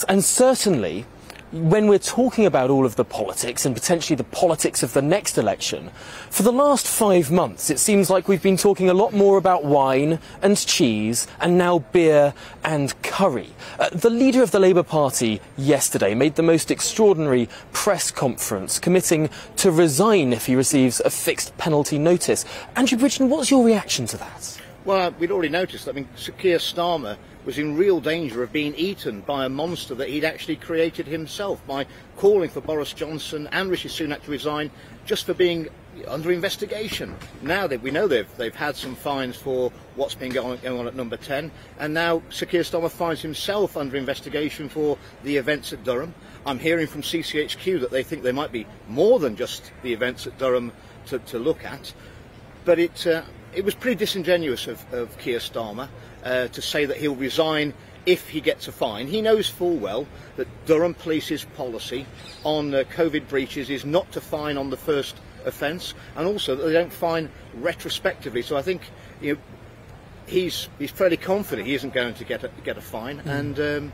And certainly, when we're talking about all of the politics and potentially the politics of the next election, for the last 5 months it seems like we've been talking a lot more about wine and cheese and now beer and curry. The leader of the Labour Party yesterday made the most extraordinary press conference, committing to resign if he receives a fixed penalty notice. Andrew Bridgen, what's your reaction to that? Well, we'd already noticed. I mean, Keir Starmer was in real danger of being eaten by a monster that he'd actually created himself by calling for Boris Johnson and Rishi Sunak to resign just for being under investigation. Now that we know they've had some fines for what's been going on at Number 10, and now Sir Keir Starmer finds himself under investigation for the events at Durham. I'm hearing from CCHQ that they think there might be more than just the events at Durham to look at, but it was pretty disingenuous of Keir Starmer to say that he'll resign if he gets a fine. He knows full well that Durham Police's policy on COVID breaches is not to fine on the first offence, and also that they don't fine retrospectively. So I think he's fairly confident he isn't going to get a fine. And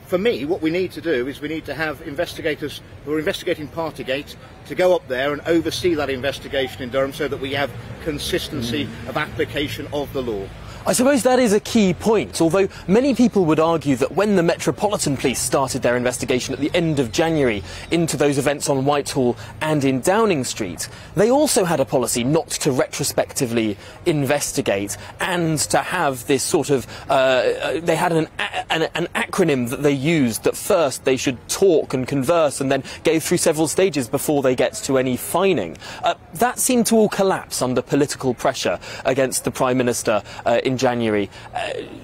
for me, what we need to do is we need to have investigators who are investigating Partygate to go up there and oversee that investigation in Durham so that we have consistency of application of the law. I suppose that is a key point, although many people would argue that when the Metropolitan Police started their investigation at the end of January into those events on Whitehall and in Downing Street, they also had a policy not to retrospectively investigate and to have this sort of... they had an acronym that they used that first they should talk and converse and then go through several stages before they get to any fining. That seemed to all collapse under political pressure against the Prime Minister in January.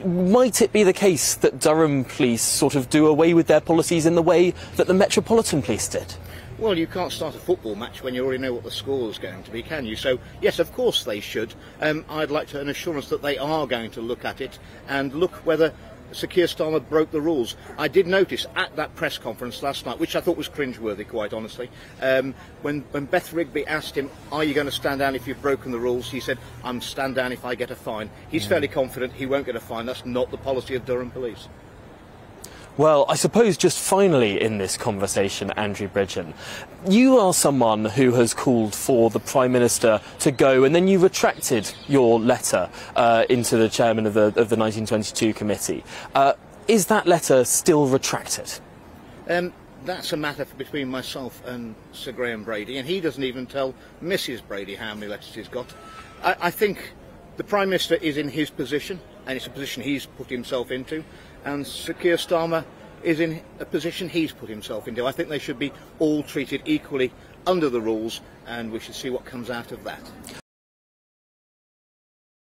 Might it be the case that Durham Police sort of do away with their policies in the way that the Metropolitan Police did? Well, you can't start a football match when you already know what the score is going to be, can you? So, yes, of course they should. I'd like an assurance that they are going to look at it and look whether Sir Keir Starmer broke the rules. I did notice at that press conference last night, which I thought was cringeworthy, quite honestly, when Beth Rigby asked him, are you going to stand down if you've broken the rules? He said, I'm stand down if I get a fine. He's fairly confident he won't get a fine. That's not the policy of Durham Police. Well, I suppose just finally in this conversation, Andrew Bridgen, you are someone who has called for the Prime Minister to go, and then you retracted your letter into the chairman of the 1922 committee. Is that letter still retracted? That's a matter between myself and Sir Graham Brady, and he doesn't even tell Mrs Brady how many letters he's got. I think the Prime Minister is in his position, and it's a position he's put himself into, and Sir Keir Starmer is in a position he's put himself into. I think they should be all treated equally under the rules, and we should see what comes out of that.